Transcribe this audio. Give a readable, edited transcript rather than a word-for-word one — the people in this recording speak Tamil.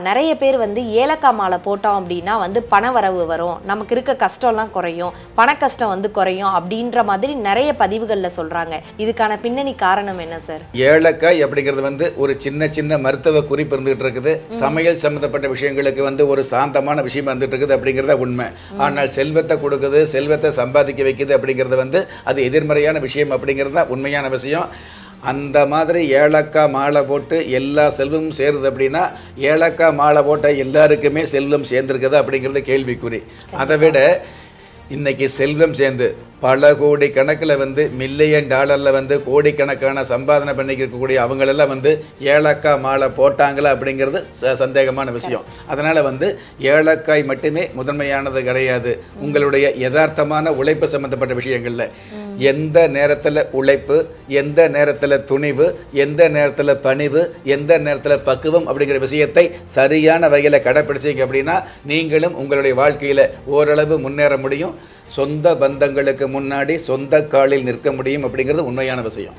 நிறைய பேர் வந்து ஏலக்காய் மாலை போட்டோம் அப்படின்னா வந்து பணவரவு வரும், நமக்கு இருக்க கஷ்டம்லாம் குறையும், பண கஷ்டம் வந்து குறையும் அப்படின்ற மாதிரி நிறைய பதிவுகளில் சொல்கிறாங்க. இதுக்கான பின்னணி காரணம் என்ன சார்? ஏலக்காய் அப்படிங்கிறது வந்து ஒரு சின்ன சின்ன மருத்துவ குறிப்பு இருந்துகிட்டு இருக்குது. சமையல் சம்மந்தப்பட்ட விஷயங்களுக்கு வந்து ஒரு சாந்தமான விஷயம் வந்துட்டு இருக்குது அப்படிங்கிறத உண்மை. ஆனால் செல்வத்தை கொடுக்குது, செல்வத்தை சம்பாதிக்க வைக்குது அப்படிங்கிறது வந்து அது எதிர்மறையான விஷயம் அப்படிங்கிறது தான் உண்மையான விஷயம். அந்த மாதிரி ஏலக்காய் மாலை போட்டு எல்லா செல்வமும் சேருது அப்படின்னா ஏலக்காய் மாலை போட்ட எல்லாருக்குமே செல்வம் சேர்ந்துருக்குது அப்படிங்கிறது கேள்விக்குறி. அதை விட இன்றைக்கி செல்வம் சேர்ந்து பல கோடி கணக்கில் வந்து மில்லியன் டாலரில் வந்து கோடிக்கணக்கான சம்பாதனை பண்ணிக்கக்கூடிய அவங்களெல்லாம் வந்து ஏலக்காய் மாலை போட்டாங்களா அப்படிங்கிறது சந்தேகமான விஷயம். அதனால் வந்து ஏலக்காய் மட்டுமே முதன்மையானது கிடையாது. உங்களுடைய யதார்த்தமான உழைப்பு சம்மந்தப்பட்ட விஷயங்களில் எந்த நேரத்தில் உழைப்பு, எந்த நேரத்தில் துணிவு, எந்த நேரத்தில் பணிவு, எந்த நேரத்தில் பக்குவம் அப்படிங்கிற விஷயத்தை சரியான வகையில் கடைப்பிடிச்சிங்க அப்படின்னா நீங்களும் உங்களுடைய வாழ்க்கையில் ஓரளவு முன்னேற முடியும். சொந்த பந்தங்களுக்கு முன்னாடி சொந்த காலில் நிற்க முடியும் அப்படிங்கிறது உண்மையான விஷயம்.